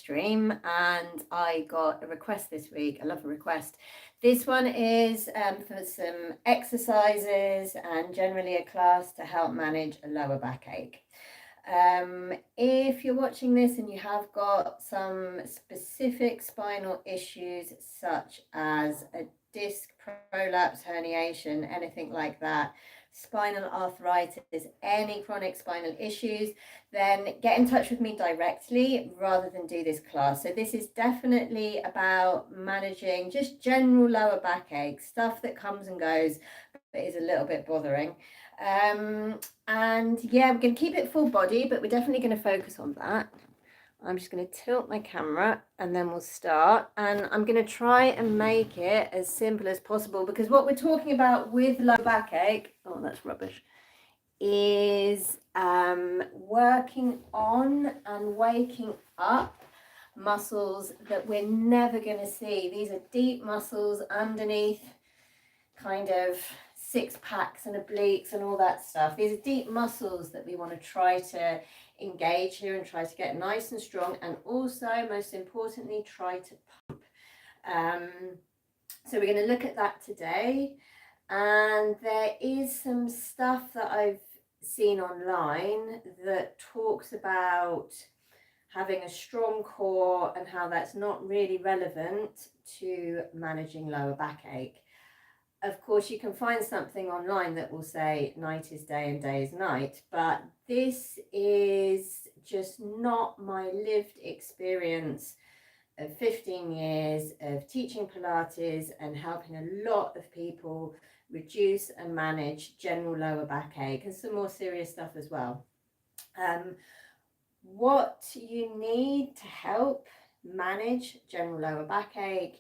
stream and I got a request this week. I love a request. This one is for some exercises and generally a class to help manage a lower backache. If you're watching this and you have got some specific spinal issues such as a disc prolapse, herniation, anything like that, spinal arthritis, any chronic spinal issues, then get in touch with me directly rather than do this class. So this is definitely about managing just general lower backache, stuff that comes and goes but is a little bit bothering. And yeah, we're going to keep it full body, but we're definitely going to focus on that. I'm just going to tilt my camera and then we'll start. And I'm going to try and make it as simple as possible because what we're talking about with low backache, oh, that's rubbish, is working on and waking up muscles that we're never going to see. These are deep muscles underneath kind of six packs and obliques and all that stuff. These are deep muscles that we want to try to engage here and try to get nice and strong, and also most importantly try to pump. So we're going to look at that today, and there is some stuff that I've seen online that talks about having a strong core and how that's not really relevant to managing lower backache. Of course, you can find something online that will say night is day and day is night, but this is just not my lived experience of 15 years of teaching Pilates and helping a lot of people reduce and manage general lower backache and some more serious stuff as well. What you need to help manage general lower backache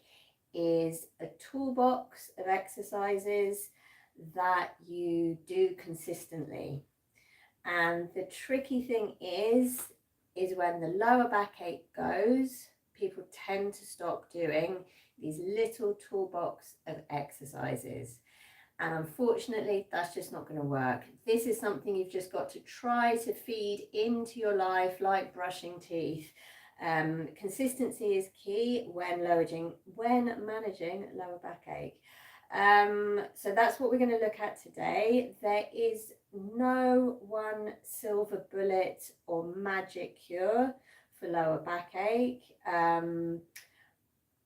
is a toolbox of exercises that you do consistently. And the tricky thing is when the lower backache goes, people tend to stop doing these little toolbox of exercises. And unfortunately, that's just not going to work. This is something you've just got to try to feed into your life like brushing teeth. Consistency is key when managing lower backache. So that's what we're going to look at today. There is no one silver bullet or magic cure for lower backache,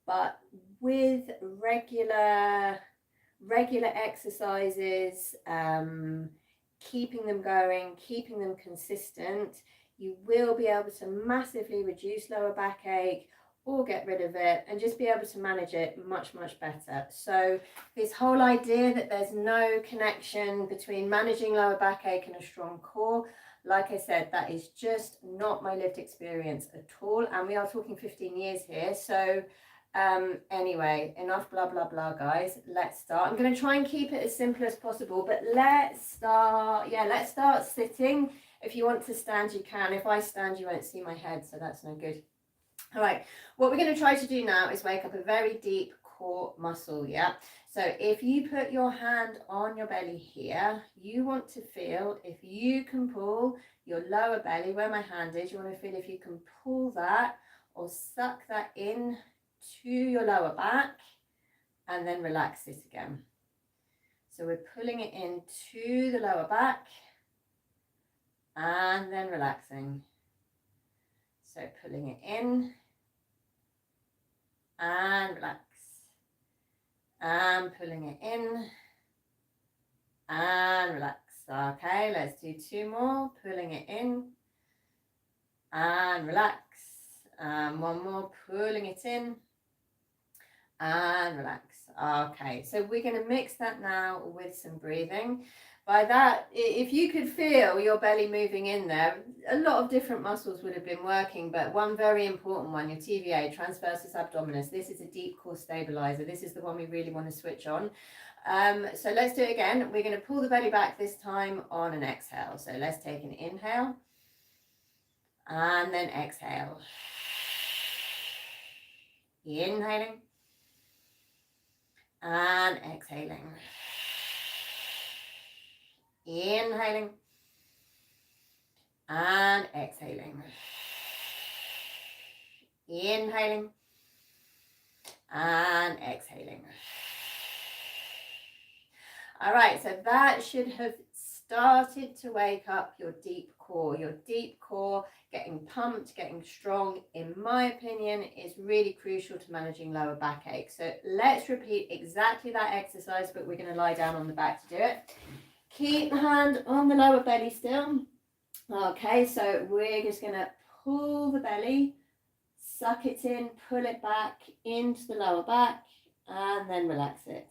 but with regular exercises, keeping them going, keeping them consistent, you will be able to massively reduce lower backache or get rid of it and just be able to manage it much, much better. So this whole idea that there's no connection between managing lower backache and a strong core, like I said, that is just not my lived experience at all. And we are talking 15 years here. So anyway, enough blah, blah, blah, guys. Let's start. I'm going to try and keep it as simple as possible, but let's start. Yeah, let's start sitting. If you want to stand, you can. If I stand, you won't see my head, so that's no good. All right, what we're going to try to do now is wake up a very deep core muscle, yeah? So if you put your hand on your belly here, you want to feel if you can pull your lower belly, where my hand is, you want to feel if you can pull that or suck that in to your lower back and then relax it again. So we're pulling it into the lower back and then relaxing. So pulling it in and relax, and pulling it in and relax. Okay, let's do two more. Pulling it in and relax, and one more, pulling it in and relax. Okay, so we're going to mix that now with some breathing. By that, if you could feel your belly moving in there, a lot of different muscles would have been working, but one very important one, your TVA, transversus abdominis, this is a deep core stabilizer. This is the one we really want to switch on. So let's do it again. We're going to pull the belly back this time on an exhale. So let's take an inhale and then exhale. Inhaling and exhaling. Inhaling and exhaling. Inhaling and exhaling. All right, so that should have started to wake up your deep core. Your deep core getting pumped, getting strong, in my opinion, is really crucial to managing lower backache. So let's repeat exactly that exercise, but we're going to lie down on the back to do it. Keep the hand on the lower belly still. Okay, so we're just going to pull the belly, suck it in, pull it back into the lower back, and then relax it.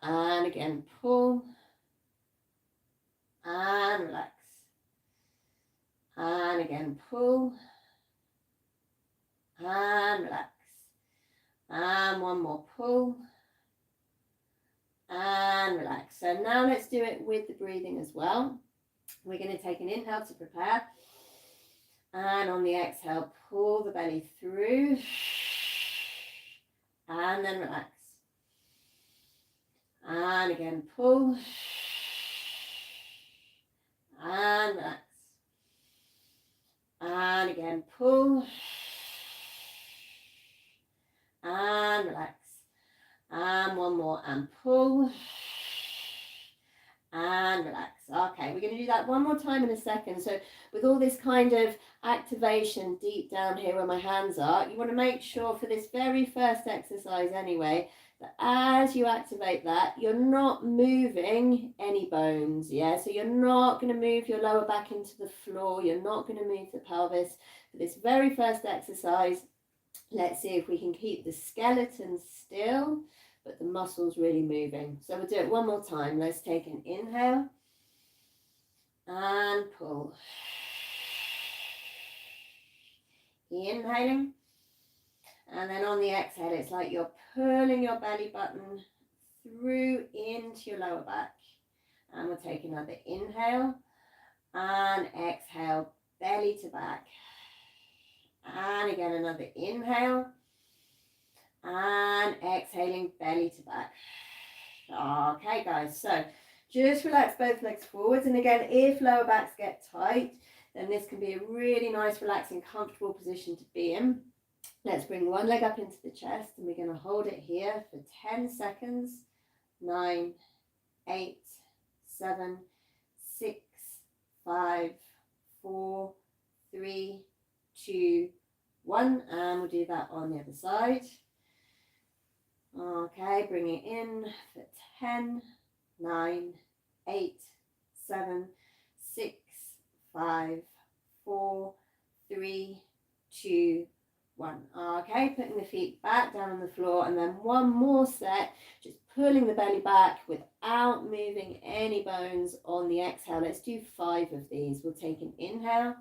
And again, pull and relax. And again, pull and relax. And one more, pull and relax. So now let's do it with the breathing as well. We're going to take an inhale to prepare. And on the exhale, pull the belly through. And then relax. And again, pull. And relax. And again, pull. And relax. And one more, and pull. And relax. Okay, we're going to do that one more time in a second. So with all this kind of activation deep down here where my hands are, you want to make sure for this very first exercise anyway, that as you activate that, you're not moving any bones, yeah? So you're not going to move your lower back into the floor. You're not going to move the pelvis. For this very first exercise, let's see if we can keep the skeleton still, but the muscles really moving. So we'll do it one more time. Let's take an inhale and pull. Inhaling. And then on the exhale, it's like you're pulling your belly button through into your lower back. And we'll take another inhale and exhale, belly to back. And again, another inhale and exhaling, belly to back. Okay, guys, so just relax both legs forwards. And again, if lower backs get tight, then this can be a really nice, relaxing, comfortable position to be in. Let's bring one leg up into the chest and we're going to hold it here for 10 seconds. 9, 8, 7, 6, 5, 4, 3, 2, 1. And we'll do that on the other side. Okay, bring it in for 10, 9, 8, 7, 6, 5, 4, 3, 2, 1. Okay, putting the feet back down on the floor, and then one more set, just pulling the belly back without moving any bones on the exhale. Let's do 5 of these. We'll take an inhale,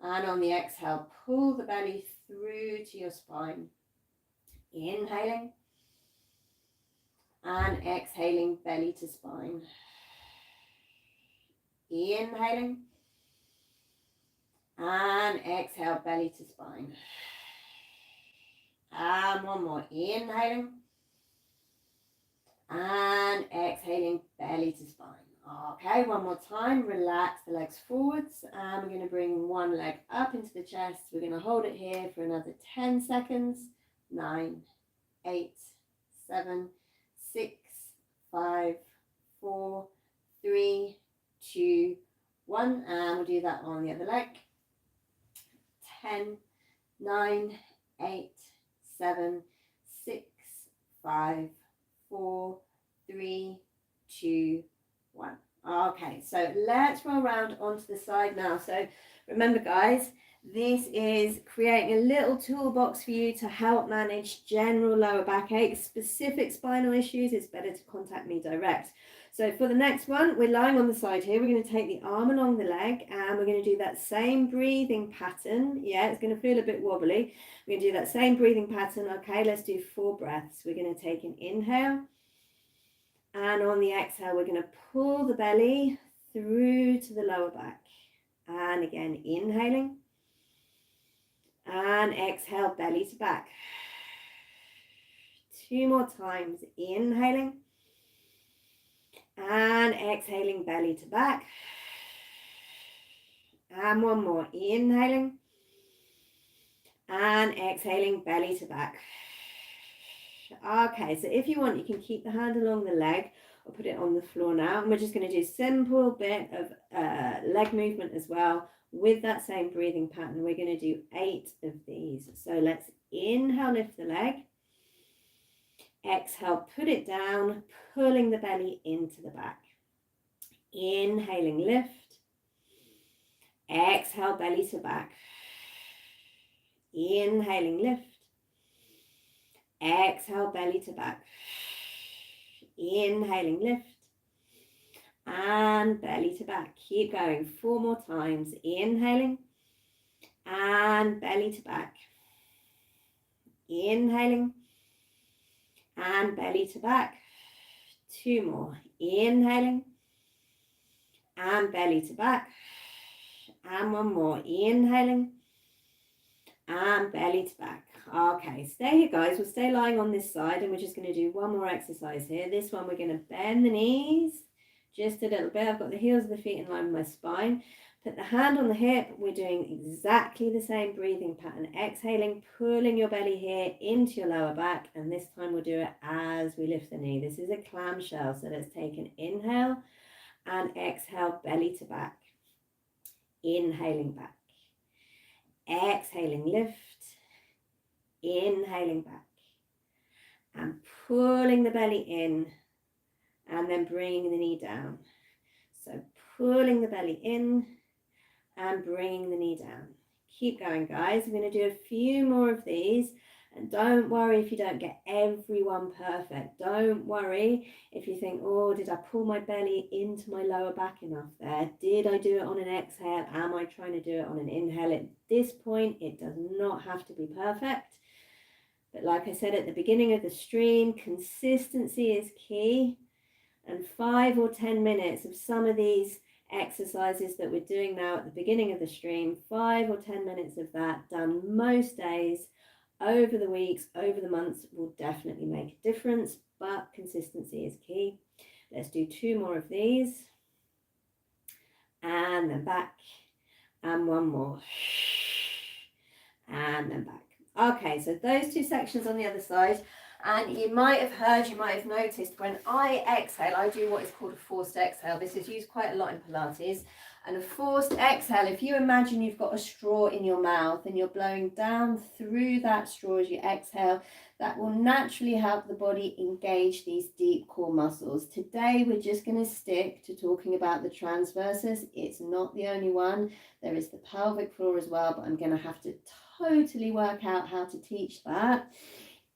and on the exhale, pull the belly through to your spine. Inhaling and exhaling, belly to spine. Inhaling and exhale, belly to spine. And one more, inhaling and exhaling, belly to spine. Okay, one more time, relax the legs forwards, and we're going to bring one leg up into the chest. We're going to hold it here for another 10 seconds. 9, 8, 7, 6, 5, 4, 3, 2, 1, and we'll do that on the other leg. 10, 9, 8, 7, 6, 5, 4, 3, 2, 1. Okay, so let's roll around onto the side now. So remember, guys, this is creating a little toolbox for you to help manage general lower backache. Specific spinal issues, it's better to contact me direct. So for the next one, we're lying on the side here. We're going to take the arm along the leg and we're going to do that same breathing pattern. Yeah, it's going to feel a bit wobbly. We're going to do that same breathing pattern. Okay, let's do 4 breaths. We're going to take an inhale. And on the exhale, we're going to pull the belly through to the lower back. And again, inhaling. And exhale, belly to back. 2 more times, inhaling. And exhaling, belly to back. And one more, inhaling. And exhaling, belly to back. Okay, so if you want, you can keep the hand along the leg or put it on the floor now. And we're just going to do a simple bit of leg movement as well with that same breathing pattern. We're going to do 8 of these. So let's inhale, lift the leg. Exhale, put it down, pulling the belly into the back. Inhaling, lift. Exhale, belly to back. Inhaling, lift. Exhale, belly to back. Inhaling, lift. And belly to back. Keep going 4 more times. Inhaling and belly to back. Inhaling and belly to back. 2 more. Inhaling and belly to back. And 1 more. Inhaling and belly to back. Okay, stay here, guys. We'll stay lying on this side and we're just going to do 1 more exercise here. This one we're going to bend the knees just a little bit. I've got the heels of the feet in line with my spine. Put the hand on the hip. We're doing exactly the same breathing pattern. Exhaling, pulling your belly here into your lower back. And this time we'll do it as we lift the knee. This is a clamshell. So let's take an inhale and exhale, belly to back. Inhaling back. Exhaling, lift. Inhaling back. And pulling the belly in. And then bringing the knee down. So pulling the belly in and bringing the knee down. Keep going, guys. I'm going to do a few more of these. And don't worry if you don't get everyone perfect. Don't worry if you think, oh, did I pull my belly into my lower back enough there? Did I do it on an exhale? Am I trying to do it on an inhale? At this point, it does not have to be perfect. But like I said at the beginning of the stream, consistency is key. And 5 or 10 minutes of some of these exercises that we're doing now at the beginning of the stream, 5 or 10 minutes of that done most days over the weeks, over the months will definitely make a difference, but consistency is key. Let's do 2 more of these and then back and 1 more and then back. Okay, so those 2 sections on the other side. And you might have heard, you might have noticed when I exhale, I do what is called a forced exhale. This is used quite a lot in Pilates. And a forced exhale, if you imagine you've got a straw in your mouth and you're blowing down through that straw as you exhale, that will naturally help the body engage these deep core muscles. Today, we're just going to stick to talking about the transverses. It's not the only one. There is the pelvic floor as well, but I'm going to have to totally work out how to teach that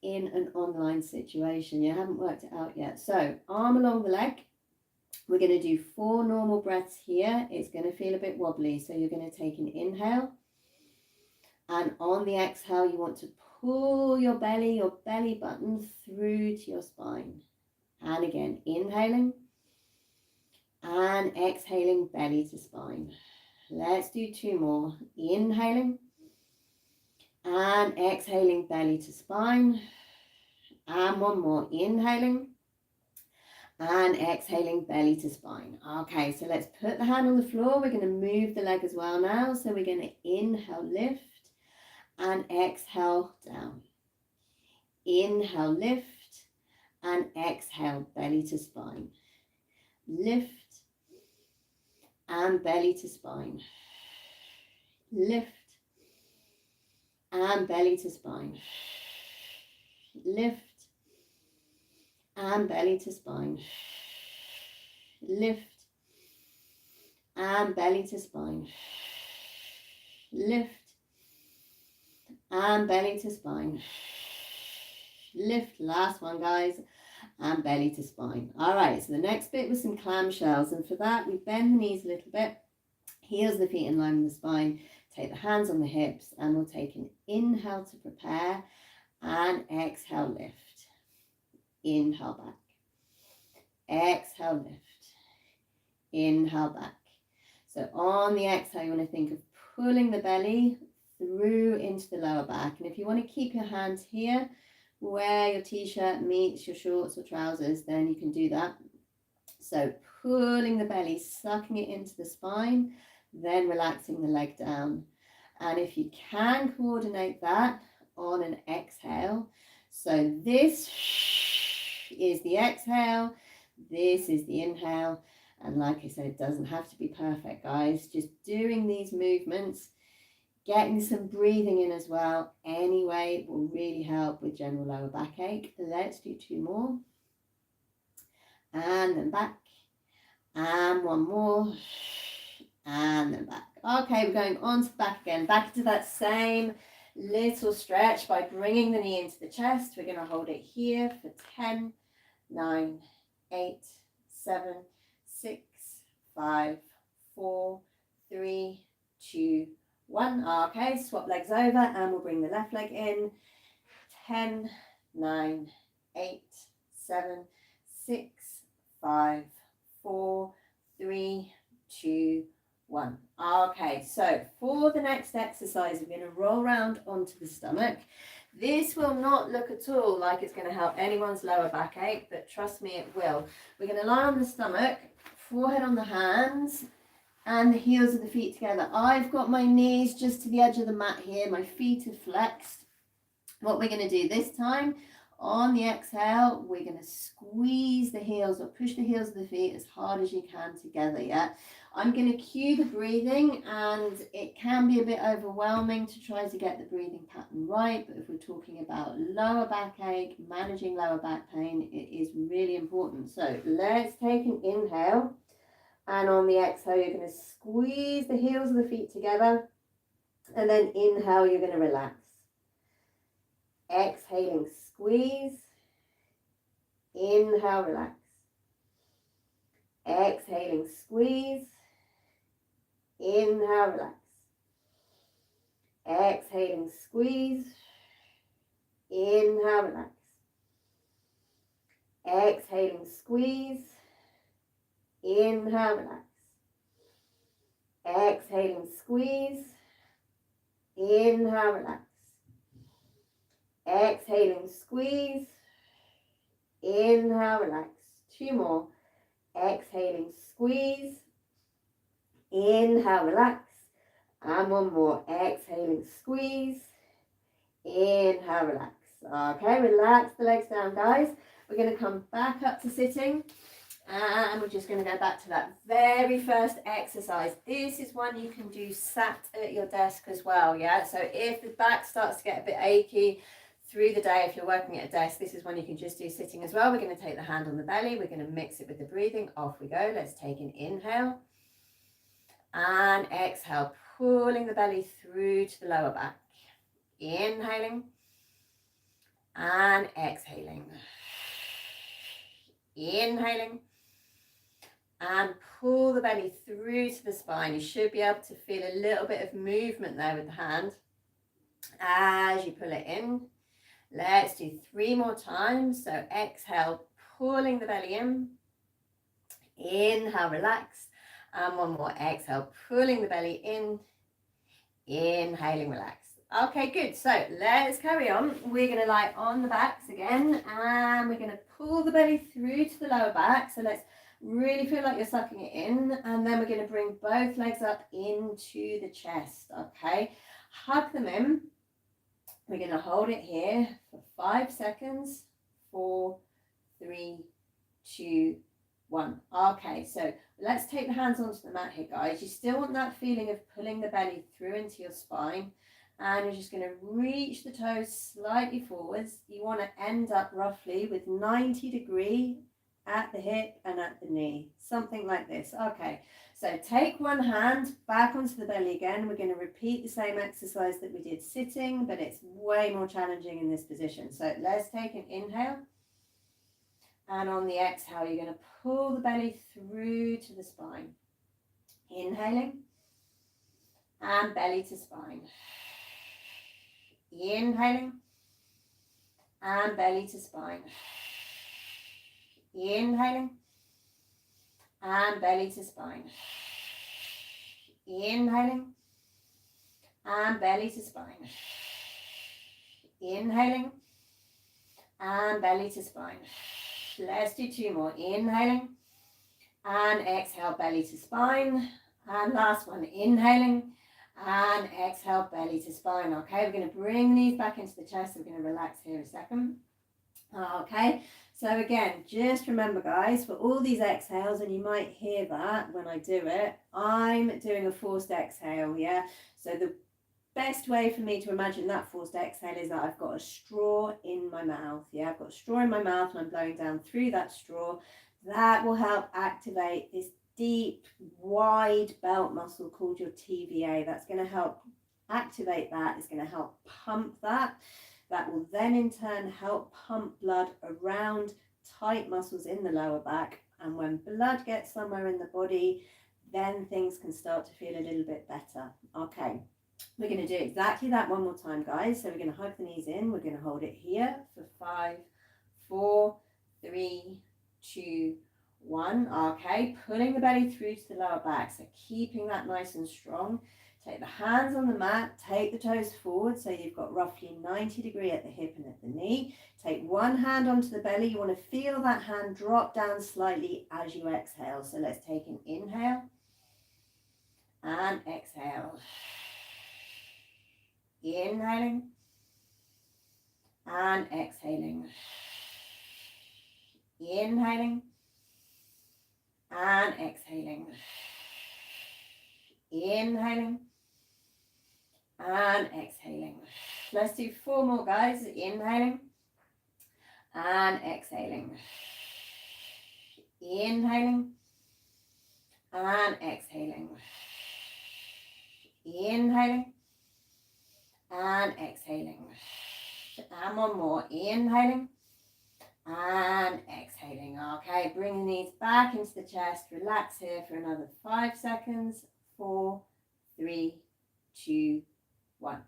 in an online situation. You haven't worked it out yet. So arm along the leg. We're going to do 4 normal breaths here. It's going to feel a bit wobbly. So you're going to take an inhale. And on the exhale, you want to pull your belly button through to your spine. And again, inhaling and exhaling, belly to spine. Let's do 2 more. Inhaling and exhaling, belly to spine. And 1 more. Inhaling and exhaling, belly to spine. Okay, so let's put the hand on the floor. We're going to move the leg as well now. So we're going to inhale, lift, and exhale, down. Inhale, lift, and exhale, belly to spine. Lift, and belly to spine. Lift, and belly to spine. Lift, and belly to spine. Lift, and belly to spine. Lift, and belly to spine. Lift, last one, guys, and belly to spine. All right, so the next bit was some clamshells, and for that we bend the knees a little bit, heels of the feet in line with the spine, take the hands on the hips, and we'll take an inhale to prepare, and exhale, lift. Inhale back. Exhale, lift. Inhale back. So on the exhale, you want to think of pulling the belly through into the lower back. And if you want to keep your hands here where your t-shirt meets your shorts or trousers, then you can do that. So pulling the belly, sucking it into the spine, then relaxing the leg down. And if you can coordinate that, on an exhale. So this is the exhale, this is the inhale. And like I said, it doesn't have to be perfect, guys. Just doing these movements, getting some breathing in as well, anyway, will really help with general lower backache. Let's do 2 more. And then back. And 1 more. And then back. Okay, we're going on to the back again. Back to that same little stretch by bringing the knee into the chest. We're going to hold it here for 10, 9, 8, 7, 6, 5, 4, 3, 2, 1. Okay, swap legs over and we'll bring the left leg in. 10, 9, 8, 7, 6, 5, 4, 3, 2, 1. Okay, so for the next exercise, we're going to roll around onto the stomach. This will not look at all like it's going to help anyone's lower backache, but trust me, it will. We're going to lie on the stomach, forehead on the hands, and the heels of the feet together. I've got my knees just to the edge of the mat here. My feet are flexed. What we're going to do this time, on the exhale, we're going to squeeze the heels or push the heels of the feet as hard as you can together, yeah? I'm going to cue the breathing, and it can be a bit overwhelming to try to get the breathing pattern right, but if we're talking about lower backache, managing lower back pain, it is really important. So let's take an inhale, and on the exhale, you're going to squeeze the heels of the feet together, and then inhale, you're going to relax. Exhaling, squeeze. Inhale, relax. Exhaling, squeeze. Inhale, relax. Exhaling, squeeze. Inhale, relax. Exhaling, squeeze. Inhale, relax. Exhaling, squeeze. Inhale, relax. Exhaling, squeeze. Inhale, relax. 2 more. Exhaling, squeeze. Inhale, relax. And 1 more. Exhaling, squeeze. Inhale, relax. Okay, relax the legs down, guys. We're going to come back up to sitting. And we're just going to go back to that very first exercise. This is one you can do sat at your desk as well, yeah? So if the back starts to get a bit achy through the day, if you're working at a desk, this is one you can just do sitting as well. We're going to take the hand on the belly. We're going to mix it with the breathing. Off we go. Let's take an inhale. And exhale, pulling the belly through to the lower back. Inhaling. And exhaling. Inhaling. And pull the belly through to the spine. You should be able to feel a little bit of movement there with the hand as you pull it in. Let's do 3 more times. So exhale, pulling the belly in. Inhale, relax. And 1 more. Exhale, pulling the belly in. Inhaling, relax. Okay, good. So let's carry on. We're going to lie on the backs again. And we're going to pull the belly through to the lower back. So let's really feel like you're sucking it in. And then we're going to bring both legs up into the chest. Okay. Hug them in. We're going to hold it here for 5 seconds. 4, 3, 2, 1. Okay, so let's take the hands onto the mat here, guys. You still want that feeling of pulling the belly through into your spine. And you're just going to reach the toes slightly forwards. You want to end up roughly with 90 degrees at the hip and at the knee. Something like this. Okay, so take one hand back onto the belly again. We're going to repeat the same exercise that we did sitting, but it's way more challenging in this position. So let's take an inhale. And on the exhale, you're going to pull the belly through to the spine. Inhaling. And belly to spine. Inhaling. And belly to spine. Inhaling. And belly to spine. Inhaling. And belly to spine. Inhaling. And belly to spine. Let's do 2 more. Inhaling. And exhale, belly to spine. And last one. Inhaling. And exhale, belly to spine. Okay, we're going to bring these back into the chest. We're going to relax here a second. Okay, so again, just remember guys, for all these exhales, and you might hear that when I do it, I'm doing a forced exhale, yeah? So the best way for me to imagine that forced exhale is that I've got a straw in my mouth, yeah? I've got a straw in my mouth and I'm blowing down through that straw. That will help activate this deep, wide belt muscle called your TVA. That's going to help activate that. It's going to help pump that. That will then in turn help pump blood around tight muscles in the lower back. And when blood gets somewhere in the body, then things can start to feel a little bit better. Okay, we're going to do exactly that one more time, guys. So we're going to hug the knees in. We're going to hold it here for 5, 4, 3, 2, 1. Okay, pulling the belly through to the lower back. So keeping that nice and strong. Take the hands on the mat, take the toes forward so you've got roughly 90 degrees at the hip and at the knee. Take one hand onto the belly. You want to feel that hand drop down slightly as you exhale. So let's take an inhale and exhale. Inhaling and exhaling. Inhaling and exhaling. Inhaling and exhaling. Let's do 4 more, guys. Inhaling and exhaling. Inhaling and exhaling. Inhaling and exhaling. And one more. Inhaling and exhaling. Okay, bring the knees back into the chest. Relax here for another 5 seconds. 4, 3, 2, 1.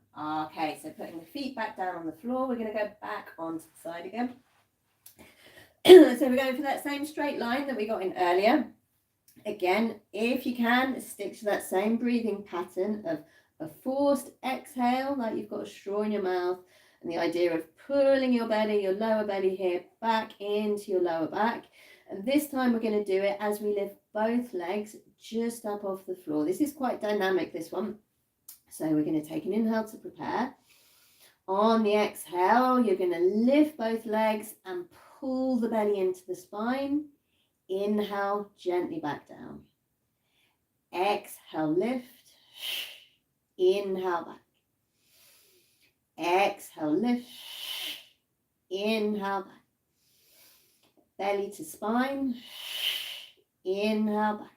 Okay, so putting the feet back down on the floor. We're going to go back onto the side again. So we're going for that same straight line that we got in earlier. Again, if you can, stick to that same breathing pattern of a forced exhale, like you've got a straw in your mouth, and the idea of pulling your belly, your lower belly here, back into your lower back. And this time we're going to do it as we lift both legs just up off the floor. This is quite dynamic, this one. So we're going to take an inhale to prepare. On the exhale, you're going to lift both legs and pull the belly into the spine. Inhale, gently back down. Exhale, lift. Inhale, back. Exhale, lift. Inhale, back. Belly to spine. Inhale, back.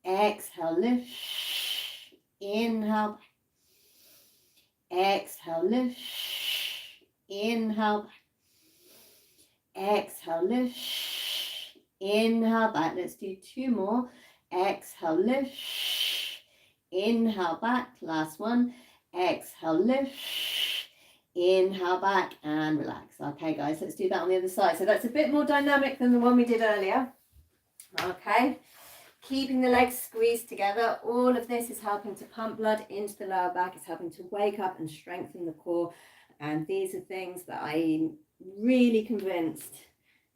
Exhale, lift. Inhale, back. Exhale, lift. Inhale, back. Exhale, lift. Inhale, back. Let's do 2 more. Exhale, lift. Inhale, back. Last one. Exhale, lift. Inhale, back and relax. Okay, guys, let's do that on the other side. So that's a bit more dynamic than the one we did earlier. Okay. Keeping the legs squeezed together. All of this is helping to pump blood into the lower back. It's helping to wake up and strengthen the core. And these are things that I'm really convinced,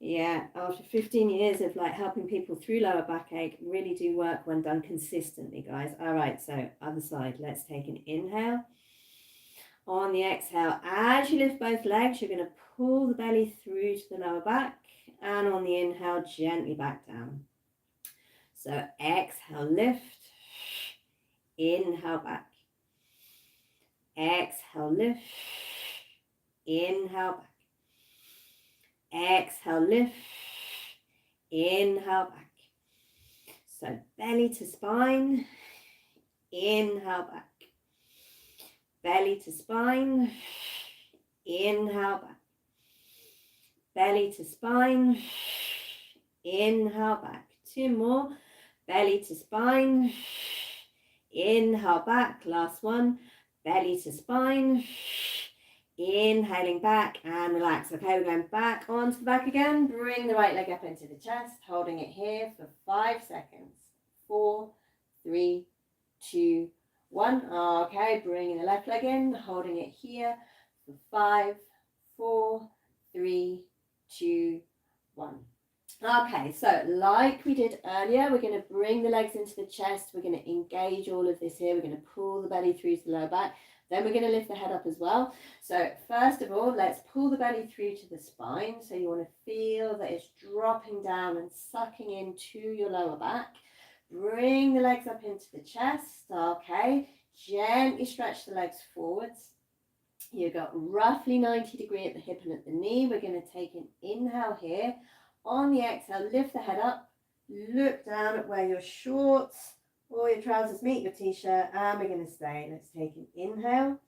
after 15 years of like helping people through lower backache, really do work when done consistently, guys. All right, so other side. Let's take an inhale. On the exhale, as you lift both legs, you're going to pull the belly through to the lower back. And on the inhale, gently back down. So exhale, lift, inhale, back. Exhale, lift, inhale, back. Exhale, lift, inhale, back. So belly to spine, inhale, back. Belly to spine, inhale, back. Belly to spine, inhale, back. 2 more. Belly to spine, inhale, back. Last one. Belly to spine, inhaling back and relax. Okay, we're going back onto the back again. Bring the right leg up into the chest, holding it here for 5 seconds. 4, 3, 2, 1. Okay, bringing the left leg in, holding it here for 5, 4, 3, 2, 1. Okay, so like we did earlier, we're going to bring the legs into the chest. We're going to engage all of this here. We're going to pull the belly through to the lower back. Then we're going to lift the head up as well. So first of all, let's pull the belly through to the spine. So you want to feel that it's dropping down and sucking into your lower back. Bring the legs up into the chest. Okay, gently stretch the legs forwards. You've got roughly 90 degrees at the hip and at the knee. We're going to take an inhale here. On the exhale, lift the head up, look down at where your shorts or your trousers meet your t-shirt, and we're going to stay. Let's take an inhale.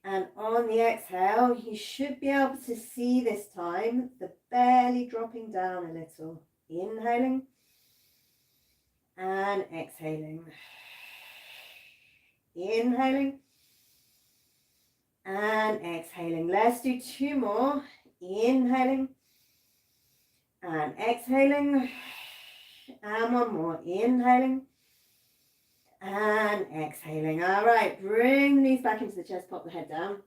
And on the exhale, you should be able to see this time the belly dropping down a little. Inhaling and exhaling. Inhaling and exhaling. Let's do 2 more. Inhaling and exhaling, and 1 more. Inhaling and exhaling. All right, bring the knees back into the chest, pop the head down.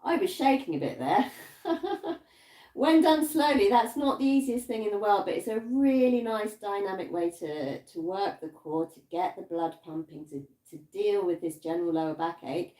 I was shaking a bit there. When done slowly, that's not the easiest thing in the world, but it's a really nice dynamic way to work the core, to get the blood pumping, to deal with this general lower backache.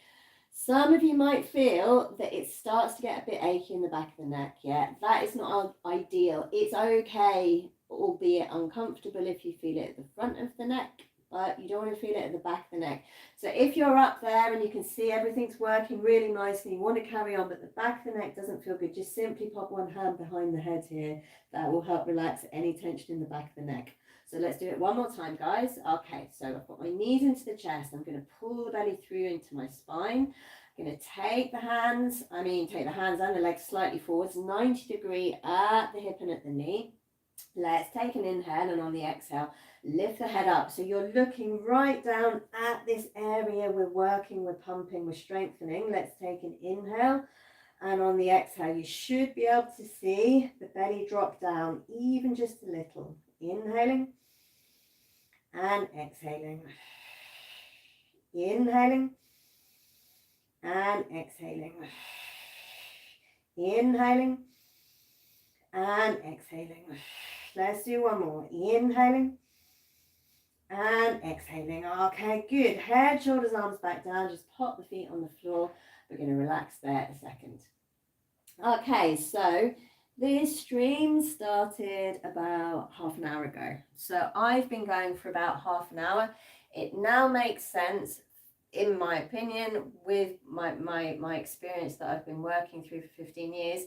Some of you might feel that it starts to get a bit achy in the back of the neck. Yeah, that is not ideal. It's okay, albeit uncomfortable, if you feel it at the front of the neck, but you don't want to feel it at the back of the neck. So if you're up there and you can see everything's working really nicely, you want to carry on, but the back of the neck doesn't feel good, just simply pop one hand behind the head here. That will help relax any tension in the back of the neck. So let's do it one more time, guys. Okay, so I've got my knees into the chest. I'm going to pull the belly through into my spine. I'm going to take the hands and the legs slightly forwards, 90 degrees at the hip and at the knee. Let's take an inhale, and on the exhale, lift the head up. So you're looking right down at this area. We're working, we're pumping, we're strengthening. Let's take an inhale. And on the exhale, you should be able to see the belly drop down even just a little. Inhaling and exhaling. Inhaling and exhaling. Inhaling and exhaling. Let's do 1 more. Inhaling and exhaling. Okay, good. Head, shoulders, arms back down. Just pop the feet on the floor. We're going to relax there a second. Okay, so this stream started about half an hour ago. So I've been going for about half an hour. It now makes sense, in my opinion, with my experience that I've been working through for 15 years,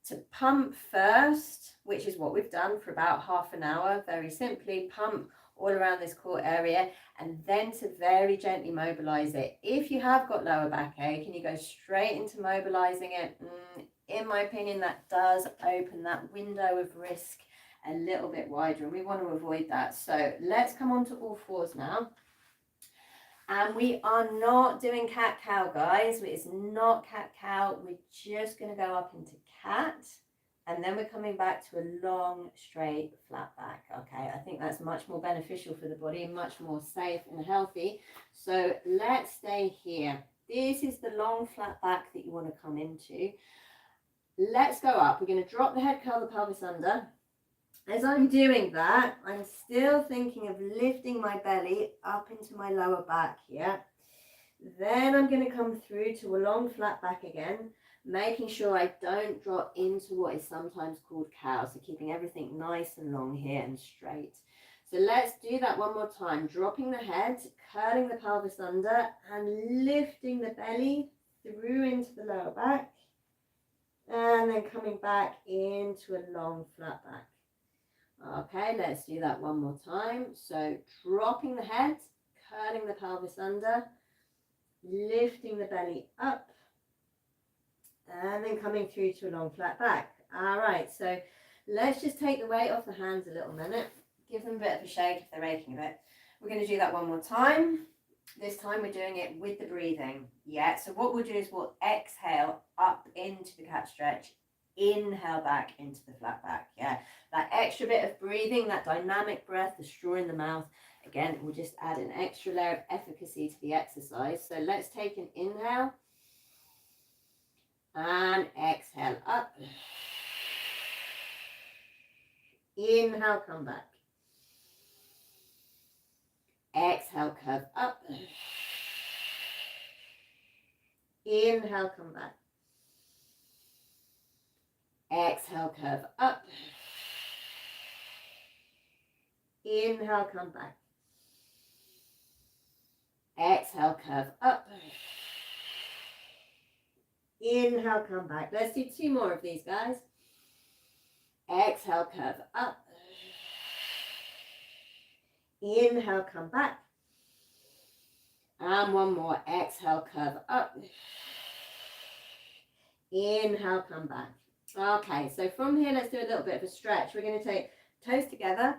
to pump first, which is what we've done for about half an hour. Very simply, pump all around this core area, and then to very gently mobilize it. If you have got lower backache and you go straight into mobilizing it, in my opinion, that does open that window of risk a little bit wider, and we want to avoid that. So let's come on to all fours now. And we are not doing cat-cow, guys. It's not cat-cow. We're just going to go up into cat. And then we're coming back to a long, straight, flat back. Okay, I think that's much more beneficial for the body, much more safe and healthy. So let's stay here. This is the long, flat back that you want to come into. Let's go up. We're going to drop the head, curl the pelvis under. As I'm doing that, I'm still thinking of lifting my belly up into my lower back here. Then I'm going to come through to a long flat back again, making sure I don't drop into what is sometimes called cow. So keeping everything nice and long here and straight. So let's do that one more time. Dropping the head, curling the pelvis under, and lifting the belly through into the lower back. And then coming back into a long flat back. Okay, let's do that one more time. So dropping the head, curling the pelvis under, lifting the belly up, and then coming through to a long flat back. All right, so let's just take the weight off the hands a little minute. Give them a bit of a shake if they're aching a bit. We're going to do that one more time. This time we're doing it with the breathing. Yeah, so what we'll do is we'll exhale up into the cat stretch. Inhale back into the flat back. Yeah, that extra bit of breathing, that dynamic breath, the straw in the mouth, again, will just add an extra layer of efficacy to the exercise. So let's take an inhale and exhale up Inhale, come back. Exhale, curve up. Inhale, come back. Exhale, curve up. Inhale, come back. Exhale, curve up. Inhale, come back. Let's do 2 more of these, guys. Exhale, curve up. Inhale, come back. And 1 more. Exhale, curve up. Inhale, come back. Okay, so from here, let's do a little bit of a stretch. We're going to take toes together,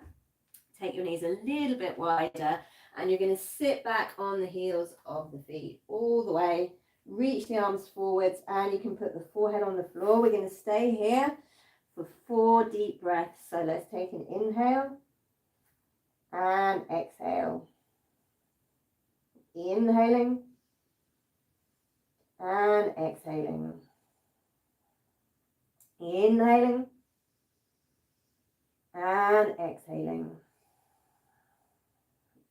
take your knees a little bit wider, and you're going to sit back on the heels of the feet all the way. Reach the arms forwards, and you can put the forehead on the floor. We're going to stay here for 4 deep breaths. So let's take an inhale and exhale. Inhaling and exhaling. Inhaling and exhaling.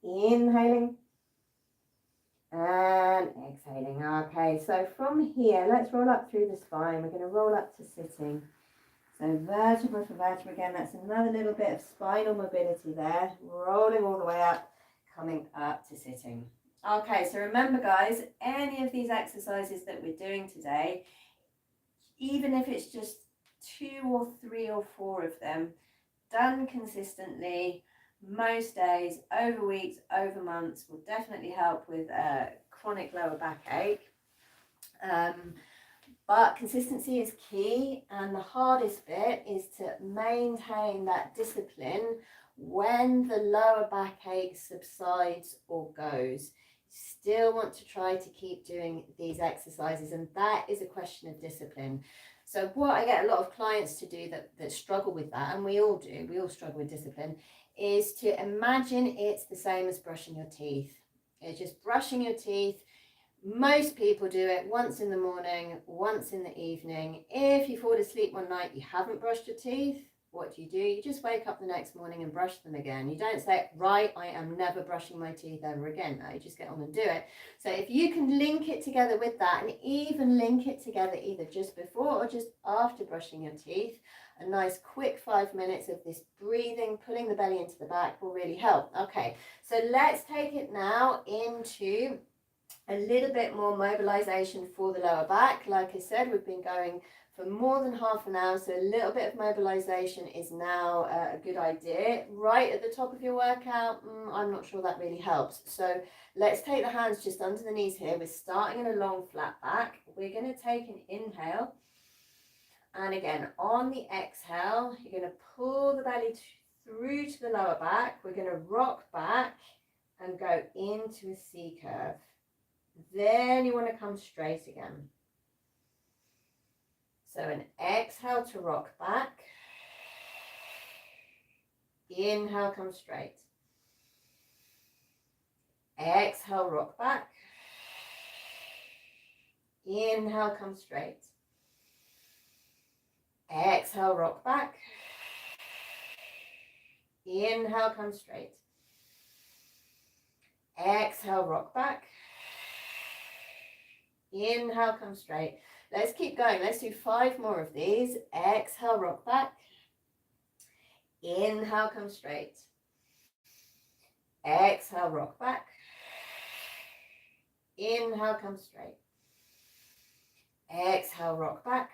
Inhaling and exhaling. Okay, so from here, let's roll up through the spine. We're going to roll up to sitting. So vertebra for vertebra again, that's another little bit of spinal mobility there. Rolling all the way up, coming up to sitting. Okay, so remember guys, any of these exercises that we're doing today, even if it's just 2 or 3 or 4 of them, done consistently, most days, over weeks, over months, will definitely help with chronic lower backache. But consistency is key, and the hardest bit is to maintain that discipline when the lower backache subsides or goes. Still want to try to keep doing these exercises, and that is a question of discipline. So what I get a lot of clients to do that struggle with that, and we all do, we all struggle with discipline, is to imagine it's the same as brushing your teeth. It's just brushing your teeth. Most people do it once in the morning, once in the evening. If you fall asleep one night, you haven't brushed your teeth, what do? You just wake up the next morning and brush them again. You don't say, right, I am never brushing my teeth ever again. No, you just get on and do it. So if you can link it together with that, and even link it together either just before or just after brushing your teeth, a nice quick 5 minutes of this breathing, pulling the belly into the back will really help. Okay, so let's take it now into a little bit more mobilization for the lower back. Like I said, we've been going for more than half an hour, so a little bit of mobilization is now a good idea. Right at the top of your workout, I'm not sure that really helps. So let's take the hands just under the knees here. We're starting in a long flat back. We're going to take an inhale. And again, on the exhale, you're going to pull the belly through to the lower back. We're going to rock back and go into a C curve. Then you want to come straight again. So an exhale to rock back. Inhale, come straight. Exhale, rock back. Inhale, come straight. Exhale, rock back. Inhale, come straight. Exhale, rock back. Inhale, come straight. Let's keep going. Let's do 5 more of these. Exhale, rock back. Inhale, come straight. Exhale, rock back. Inhale, come straight. Exhale, rock back.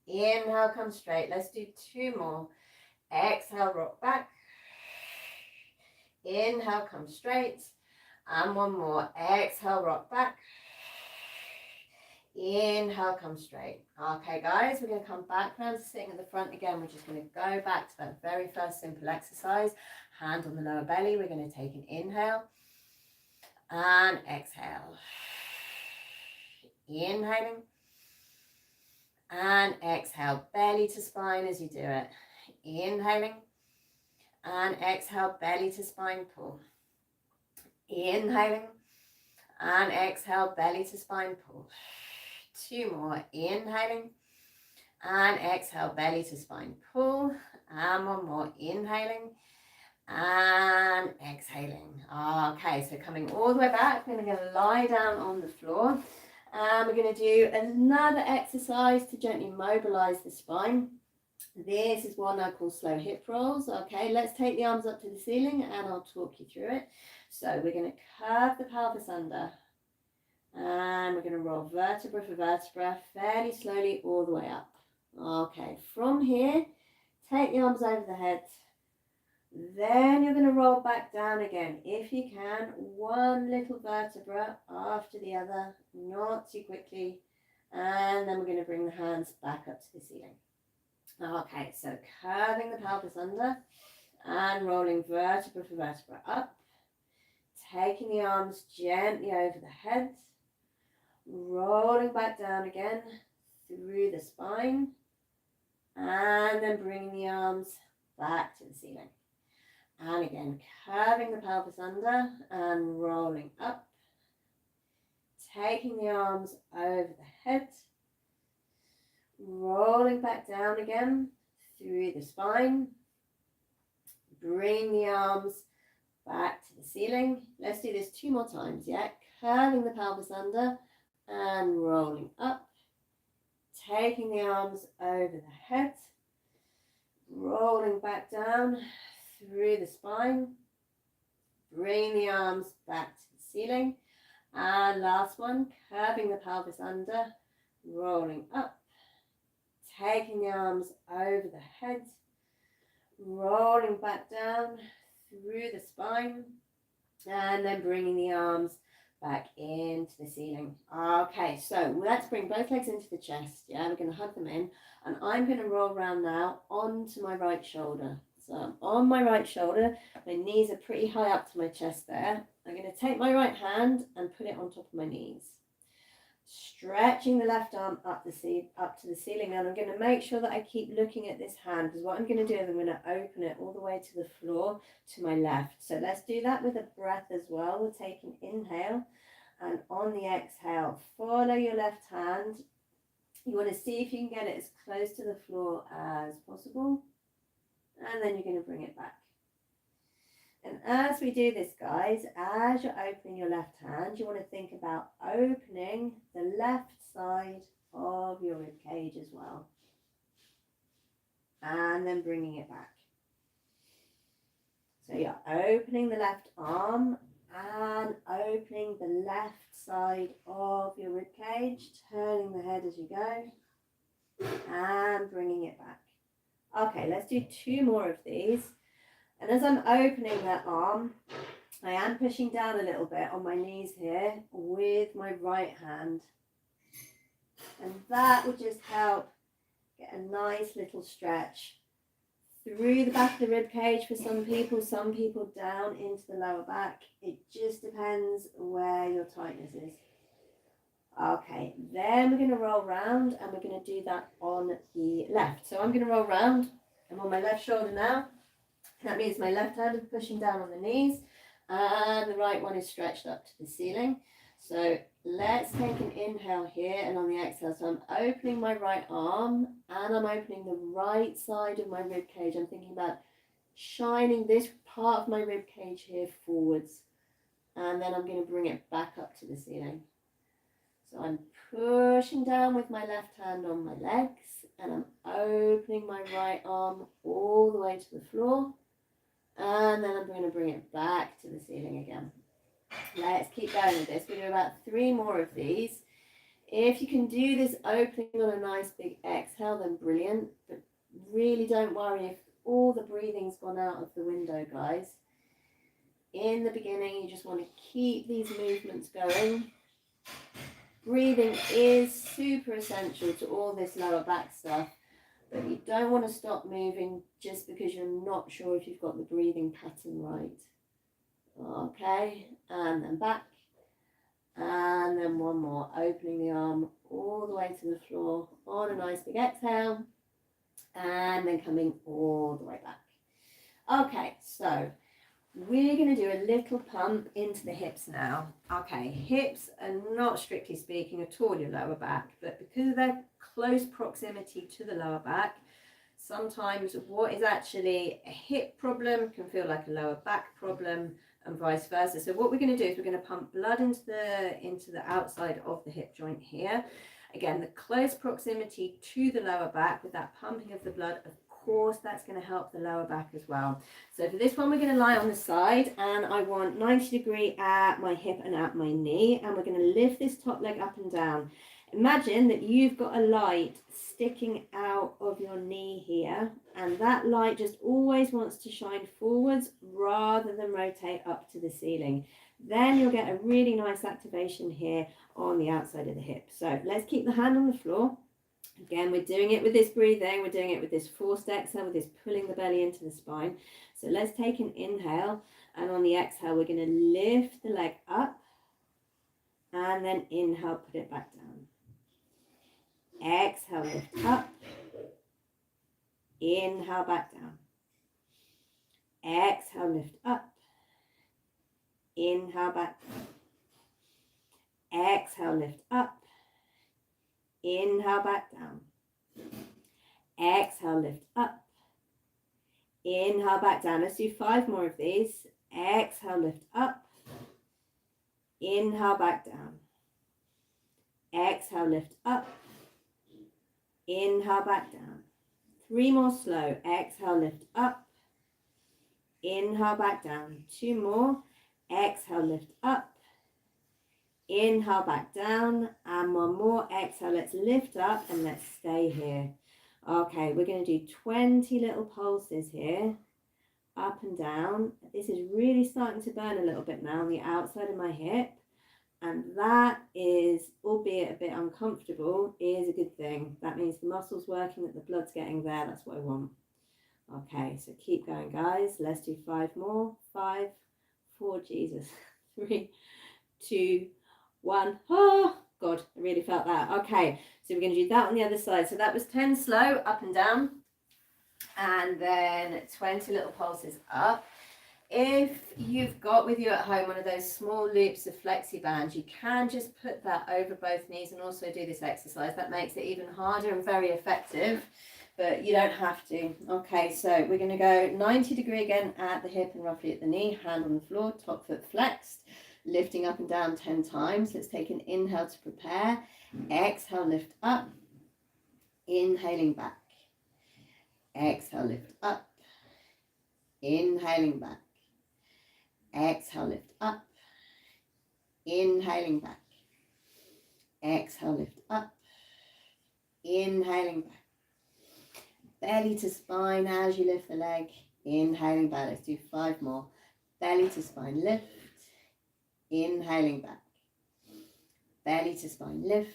Inhale, come straight. Let's do 2 more. Exhale, rock back. Inhale, come straight. And 1 more. Exhale, rock back. Inhale, come straight. Okay, guys, we're going to come back round to sitting at the front again. We're just going to go back to that very first simple exercise. Hand on the lower belly. We're going to take an inhale and exhale. Inhaling and exhale. Belly to spine as you do it. Inhaling and exhale. Belly to spine pull. Inhaling and exhale. Belly to spine pull. 2 more. Inhaling And exhale, belly to spine pull. And one more, inhaling and exhaling. Okay, so coming all the way back, we're going to lie down on the floor. And we're going to do another exercise to gently mobilize the spine. This is one I call slow hip rolls. Okay, let's take the arms up to the ceiling and I'll talk you through it. So we're going to curve the pelvis under and we're going to roll vertebra for vertebra fairly slowly all the way up. Okay, from here, take the arms over the head. Then you're going to roll back down again. If you can, one little vertebra after the other, not too quickly. And then we're going to bring the hands back up to the ceiling. Okay, so curving the pelvis under and rolling vertebra for vertebra up. Taking the arms gently over the head. Rolling back down again through the spine. And then bringing the arms back to the ceiling. And again, curving the pelvis under and rolling up. Taking the arms over the head. Rolling back down again through the spine. Bring the arms back to the ceiling. Let's do this 2 more times, yeah? Curving the pelvis under and rolling up. Taking the arms over the head. Rolling back down through the spine. Bring the arms back to the ceiling. And last one, curving the pelvis under, rolling up. Taking the arms over the head. Rolling back down through the spine. And then bringing the arms back into the ceiling. Okay, so let's bring both legs into the chest. Yeah, we're going to hug them in. And I'm going to roll around now onto my right shoulder. So I'm on my right shoulder. My knees are pretty high up to my chest there. I'm going to take my right hand and put it on top of my knees. Stretching the left arm up to the ceiling. And I'm going to make sure that I keep looking at this hand, because what I'm going to do is I'm going to open it all the way to the floor to my left. So let's do that with a breath as well. We'll take an inhale, and on the exhale, follow your left hand. You want to see if you can get it as close to the floor as possible. And then you're going to bring it back. And as we do this, guys, as you're opening your left hand, you want to think about opening the left side of your rib cage as well. And then bringing it back. So you're opening the left arm and opening the left side of your rib cage, turning the head as you go and bringing it back. Okay, let's do 2 more of these. And as I'm opening that arm, I am pushing down a little bit on my knees here with my right hand. And that will just help get a nice little stretch through the back of the rib cage for some people down into the lower back. It just depends where your tightness is. Okay, then we're going to roll round and we're going to do that on the left. So I'm going to roll round. I'm on my left shoulder now. That means my left hand is pushing down on the knees and the right one is stretched up to the ceiling. So let's take an inhale here, and on the exhale, so I'm opening my right arm and I'm opening the right side of my rib cage. I'm thinking about shining this part of my rib cage here forwards, and then I'm going to bring it back up to the ceiling. So I'm pushing down with my left hand on my legs and I'm opening my right arm all the way to the floor. And then I'm going to bring it back to the ceiling again. Let's keep going with this. We'll do about 3 more of these. If you can do this opening on a nice big exhale, then brilliant. But really don't worry if all the breathing's gone out of the window, guys. In the beginning, you just want to keep these movements going. Breathing is super essential to all this lower back stuff. But you don't want to stop moving just because you're not sure if you've got the breathing pattern right. Okay, and then back. And then 1 more, opening the arm all the way to the floor on a nice big exhale. And then coming all the way back. Okay, so we're going to do a little pump into the hips now. Okay, hips are not strictly speaking at all your lower back, but because of their close proximity to the lower back, sometimes what is actually a hip problem can feel like a lower back problem, and vice versa. So what we're going to do is we're going to pump blood into the outside of the hip joint here. Again, the close proximity to the lower back with that pumping of the blood, of course, that's going to help the lower back as well. So for this one, we're going to lie on the side, and I want 90 degree at my hip and at my knee, and we're going to lift this top leg up and down. Imagine that you've got a light sticking out of your knee here, and that light just always wants to shine forwards rather than rotate up to the ceiling. Then you'll get a really nice activation here on the outside of the hip. So let's keep the hand on the floor. Again, we're doing it with this breathing, we're doing it with this forced exhale, with this pulling the belly into the spine. So let's take an inhale, and on the exhale, we're going to lift the leg up, and then inhale, put it back down. Exhale, lift up. Inhale, back down. Exhale, lift up. Inhale, back down. Exhale, lift up. Inhale, back down. Exhale, lift up. Inhale, back down. Let's do 5 more of these. Exhale, lift up. Inhale, back down. Exhale, lift up. Inhale, back down. 3 more slow. Exhale, lift up. Inhale, back down. 2 more. Exhale, lift up. Inhale, back down. And 1 more. Exhale, let's lift up and let's stay here. Okay, we're going to do 20 little pulses here. Up and down. This is really starting to burn a little bit now on the outside of my hip. And that is, albeit a bit uncomfortable, is a good thing. That means the muscle's working, that the blood's getting there. That's what I want. Okay, so keep going, guys. Let's do 5 more. 5, 4, Jesus. 3, 2, 1. Oh, God, I really felt that. Okay, so we're going to do that on the other side. So that was 10 slow, up and down. And then 20 little pulses up. If you've got with you at home one of those small loops of flexi bands, you can just put that over both knees and also do this exercise. That makes it even harder and very effective, but you don't have to. Okay, so we're going to go 90 degree again at the hip and roughly at the knee, hand on the floor, top foot flexed, lifting up and down 10 times. Let's take an inhale to prepare. Exhale, lift up. Inhaling back. Exhale, lift up. Inhaling back. Exhale, lift up. Inhaling back. Exhale, lift up. Inhaling back. Belly to spine as you lift the leg. Inhaling back. Let's do 5 more. Belly to spine, lift. Inhaling back. Belly to spine, lift.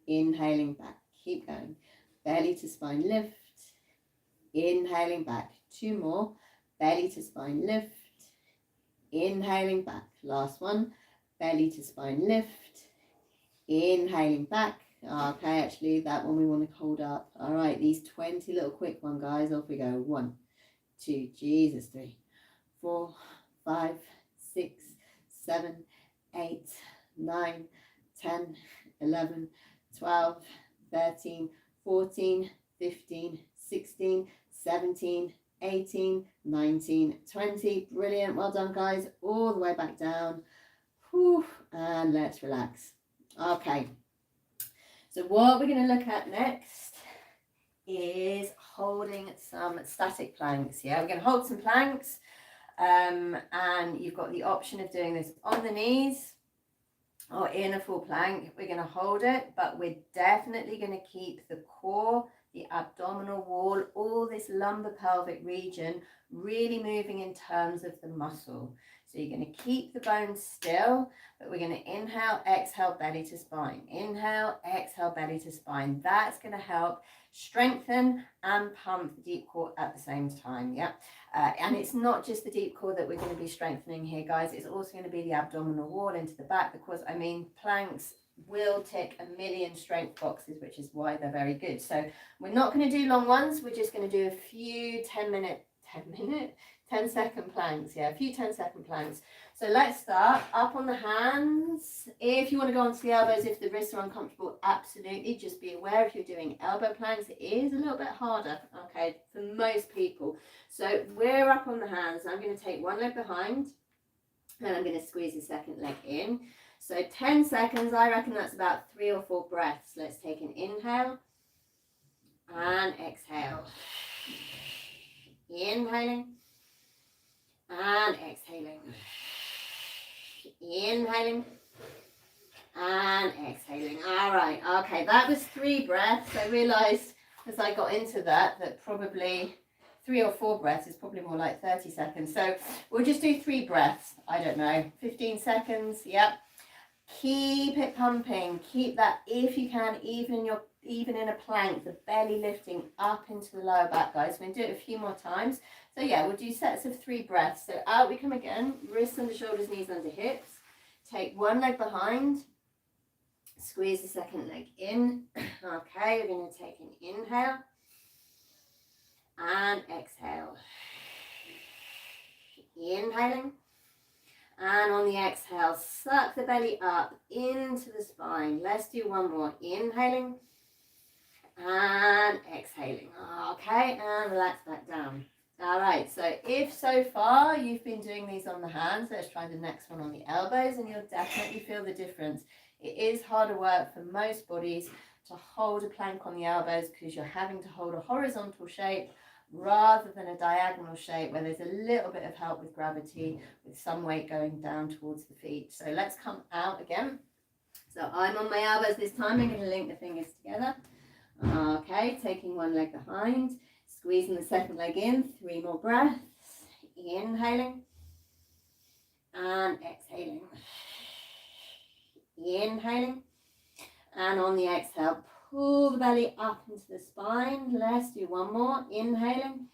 Inhaling back. Keep going. Belly to spine, lift. Inhaling back. 2 more. Belly to spine, lift. Inhaling back. Last one. Belly to spine, lift. Inhaling back. Okay, actually, that one we want to hold up. All right, these 20 little quick ones, guys. Off we go. 1, 2, Jesus, 3, 4, 5, 6, 7, 8, 9, 10, 11, 12, 13, 14, 15, 16, 17, 18, 19, 20. Brilliant. Well done, guys. All the way back down. Whew. And let's relax. Okay. So what we're going to look at next is holding some static planks. Yeah, we're going to hold some planks. And you've got the option of doing this on the knees or in a full plank. We're going to hold it, but we're definitely going to keep the core, the abdominal wall, all this lumbar pelvic region really moving in terms of the muscle. So you're going to keep the bones still, but we're going to inhale, exhale, belly to spine. Inhale, exhale, belly to spine. That's going to help strengthen and pump the deep core at the same time. Yeah. And it's not just the deep core that we're going to be strengthening here, guys. It's also going to be the abdominal wall into the back, because I mean, planks will tick a million strength boxes, which is why they're very good. So we're not going to do long ones. We're just going to do a few 10 10-second planks. Yeah, a few 10-second planks. So let's start up on the hands. If you want to go onto the elbows, if the wrists are uncomfortable, absolutely. Just be aware if you're doing elbow planks, it is a little bit harder, okay, for most people. So we're up on the hands. I'm going to take one leg behind and I'm going to squeeze the second leg in. So 10 seconds, I reckon that's about 3 or 4 breaths. Let's take an inhale and exhale. Inhaling and exhaling. Inhaling and exhaling. All right, okay, that was 3 breaths. I realized as I got into that probably 3 or 4 breaths is probably more like 30 seconds. So we'll just do 3 breaths. I don't know, 15 seconds. Yep. Keep it pumping. Keep that, if you can, even in a plank, the belly lifting up into the lower back, guys. We're going to do it a few more times. So yeah, we'll do sets of 3 breaths. So out we come again, wrists under shoulders, knees under hips. Take one leg behind, squeeze the second leg in. Okay, we're going to take an inhale and exhale. Inhaling. And on the exhale, suck the belly up into the spine. Let's do one more. Inhaling and exhaling. Okay, and relax back down. All right, so if so far you've been doing these on the hands, let's try the next one on the elbows and you'll definitely feel the difference. It is harder work for most bodies to hold a plank on the elbows because you're having to hold a horizontal shape rather than a diagonal shape where there's a little bit of help with gravity with some weight going down towards the feet. So let's come out again. So I'm on my elbows this time. I'm going to link the fingers together. Okay, taking one leg behind, squeezing the second leg in. 3 more breaths. Inhaling and exhaling. Inhaling, and on the exhale, pull the belly up into the spine. Let's do one more. Inhaling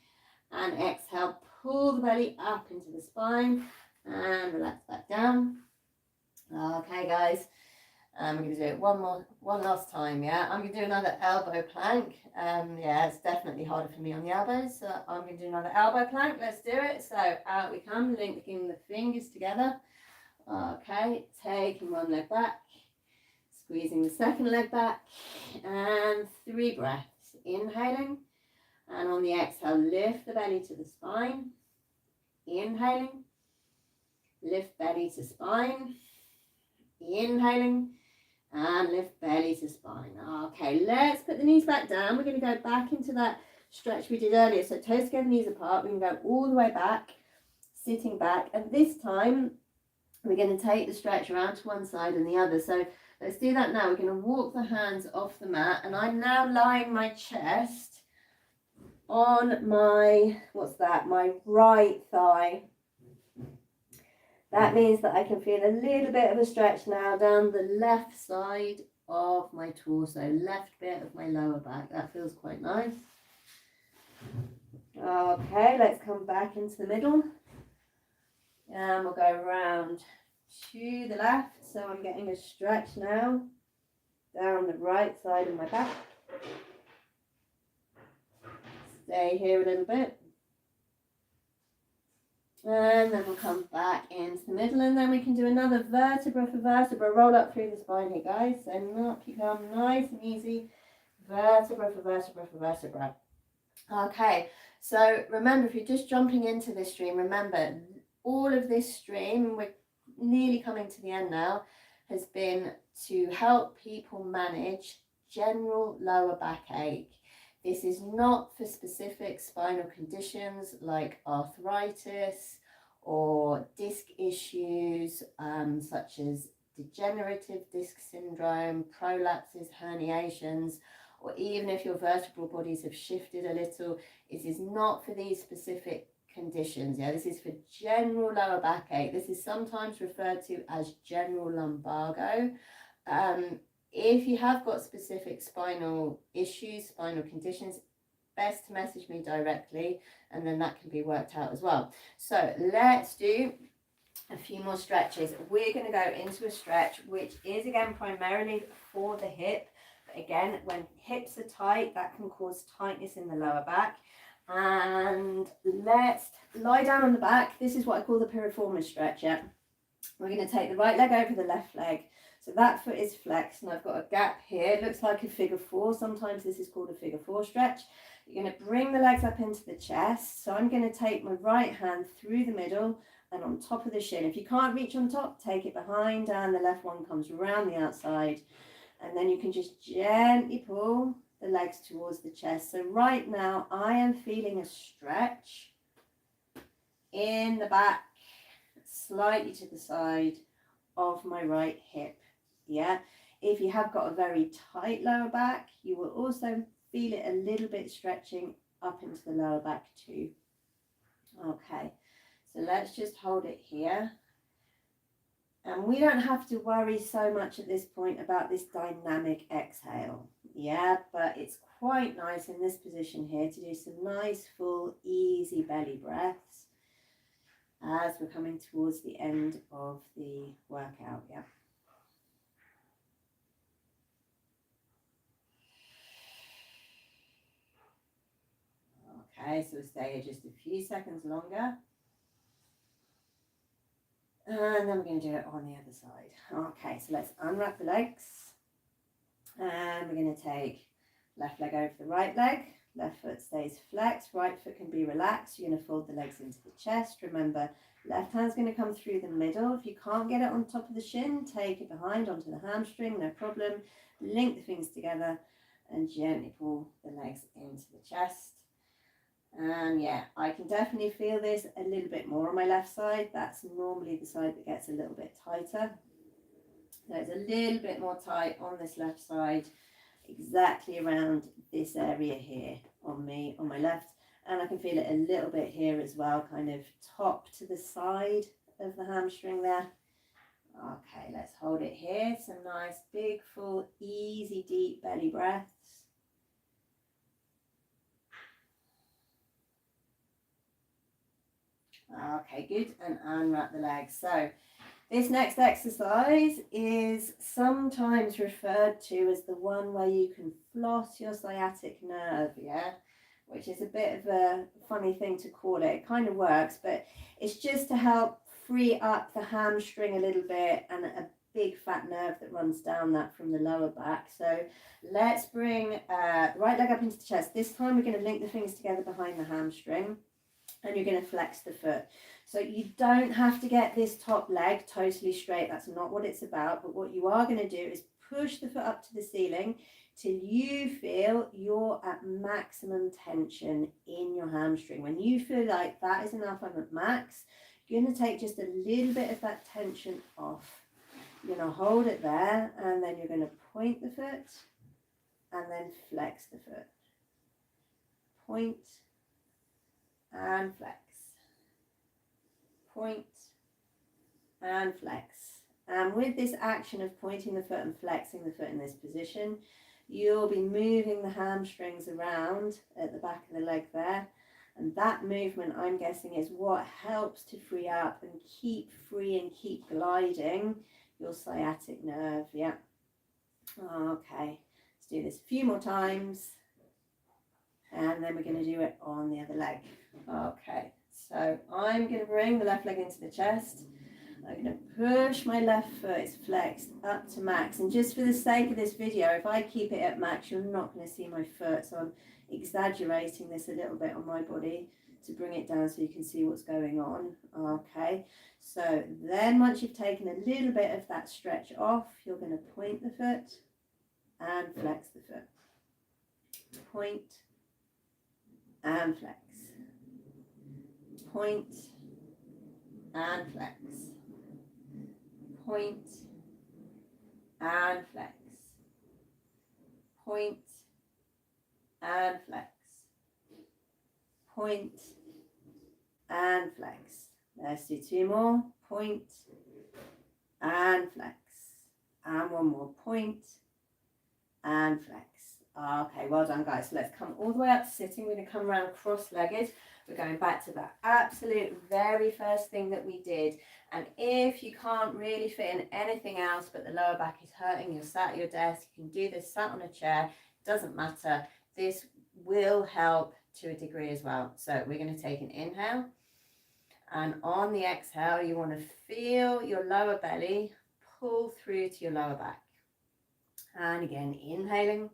and exhale, pull the belly up into the spine and relax back down. Okay, guys, we're going to do it one last time. Yeah, I'm going to do another elbow plank. Yeah, it's definitely harder for me on the elbows, so I'm going to do another elbow plank. Let's do it. So out we come, linking the fingers together. Okay, taking one leg back, squeezing the second leg back, and 3 breaths. Inhaling, and on the exhale, lift the belly to the spine. Inhaling, lift belly to spine. Inhaling, and lift belly to spine. Okay, let's put the knees back down. We're going to go back into that stretch we did earlier. So toes together, knees apart. We can go all the way back, sitting back, and this time we're going to take the stretch around to one side and the other. So let's do that now. We're going to walk the hands off the mat, and I'm now lying my chest on my, my right thigh. That means that I can feel a little bit of a stretch now down the left side of my torso, left bit of my lower back. That feels quite nice. Okay, let's come back into the middle. And we'll go around to the left. So I'm getting a stretch now down the right side of my back. Stay here a little bit. And then we'll come back into the middle, and then we can do another vertebra for vertebra. Roll up through the spine here, guys. So not keep going nice and easy. Vertebra for vertebra for vertebra. Okay, so remember, if you're just jumping into this stream, remember all of this stream, we're nearly coming to the end now, has been to help people manage general lower backache. This is not for specific spinal conditions like arthritis or disc issues such as degenerative disc syndrome, prolapses, herniations, or even if your vertebral bodies have shifted a little. It is not for these specific conditions. Yeah, this is for general lower backache. This is sometimes referred to as general lumbago. If you have got specific spinal issues, spinal conditions, best to message me directly, and then that can be worked out as well. So let's do a few more stretches. We're going to go into a stretch which is again primarily for the hip. But again, when hips are tight, that can cause tightness in the lower back. And let's lie down on the back. This is what I call the piriformis stretch. Yeah. We're going to take the right leg over the left leg. So that foot is flexed and I've got a gap here. It looks like a figure four. Sometimes this is called a figure four stretch. You're going to bring the legs up into the chest. So I'm going to take my right hand through the middle and on top of the shin. If you can't reach on top, take it behind and the left one comes around the outside. And then you can just gently pull the legs towards the chest. So right now I am feeling a stretch in the back, slightly to the side of my right hip. Yeah, if you have got a very tight lower back, you will also feel it a little bit stretching up into the lower back too. Okay, so let's just hold it here. And we don't have to worry so much at this point about this dynamic exhale. Yeah, but it's quite nice in this position here to do some nice, full, easy belly breaths as we're coming towards the end of the workout. Yeah. Okay, so we'll stay here just a few seconds longer. And then we're going to do it on the other side. Okay, so let's unwrap the legs. And we're going to take left leg over the right leg. Left foot stays flexed, right foot can be relaxed. You're going to fold the legs into the chest. Remember, left hand's going to come through the middle. If you can't get it on top of the shin, take it behind onto the hamstring, no problem. Link the fingers together and gently pull the legs into the chest. And yeah, I can definitely feel this a little bit more on my left side. That's normally the side that gets a little bit tighter. So it's a little bit more tight on this left side, exactly around this area here on me, on my left. And I can feel it a little bit here as well, kind of top to the side of the hamstring there. Okay, let's hold it here. Some nice, big, full, easy, deep belly breaths. Okay, good, and unwrap the legs. So this next exercise is sometimes referred to as the one where you can floss your sciatic nerve, yeah, which is a bit of a funny thing to call it. It kind of works, but it's just to help free up the hamstring a little bit and a big fat nerve that runs down that from the lower back. So let's bring right leg up into the chest. This time we're going to link the fingers together behind the hamstring. And you're going to flex the foot. So you don't have to get this top leg totally straight. That's not what it's about. But what you are going to do is push the foot up to the ceiling till you feel you're at maximum tension in your hamstring. When you feel like that is enough, I'm at max, you're going to take just a little bit of that tension off. You're going to hold it there and then you're going to point the foot and then flex the foot. Point and flex, point and flex. And with this action of pointing the foot and flexing the foot in this position, you'll be moving the hamstrings around at the back of the leg there. And that movement, I'm guessing, is what helps to free up and keep free and keep gliding your sciatic nerve. Yeah. Okay, let's do this a few more times. And then we're going to do it on the other leg. Okay, so I'm going to bring the left leg into the chest. I'm going to push my left foot, it's flexed up to max. And just for the sake of this video, if I keep it at max, you're not going to see my foot. So I'm exaggerating this a little bit on my body to bring it down so you can see what's going on. Okay, so then once you've taken a little bit of that stretch off, you're going to point the foot and flex the foot. Point and flex, point and flex, point and flex, point and flex, point and flex. Let's do two more, point and flex, and one more, point and flex. Okay, well done guys. So let's come all the way up to sitting. We're going to come around cross-legged. We're going back to that absolute very first thing that we did. And if you can't really fit in anything else but the lower back is hurting, you're sat at your desk, you can do this sat on a chair, doesn't matter. This will help to a degree as well. So we're going to take an inhale, and on the exhale you want to feel your lower belly pull through to your lower back. And again, inhaling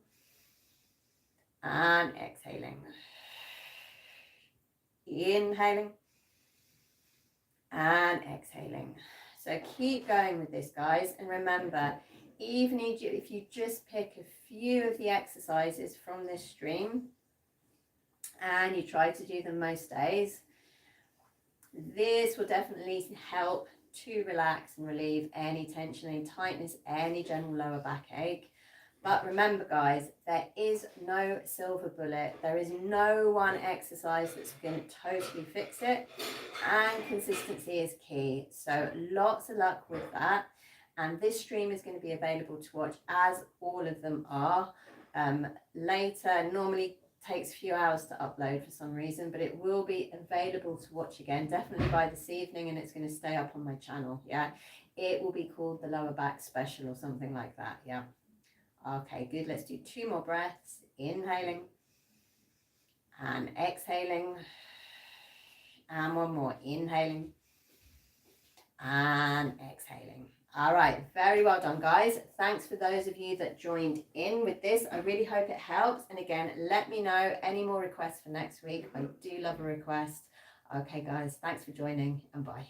and exhaling. Inhaling and exhaling. So keep going with this, guys. And remember, even if you just pick a few of the exercises from this stream and you try to do them most days, this will definitely help to relax and relieve any tension, any tightness, any general lower backache. But remember, guys, there is no silver bullet. There is no one exercise that's going to totally fix it. And consistency is key. So lots of luck with that. And this stream is going to be available to watch, as all of them are, later. Normally takes a few hours to upload for some reason, but it will be available to watch again, definitely by this evening, and it's going to stay up on my channel. Yeah, it will be called the lower back special or something like that. Yeah. Okay, good. Let's do 2 more breaths. Inhaling and exhaling. And 1 more. Inhaling and exhaling. All right, very well done, guys. Thanks for those of you that joined in with this. I really hope it helps. And again, let me know any more requests for next week. I do love a request. Okay, guys, thanks for joining, and bye.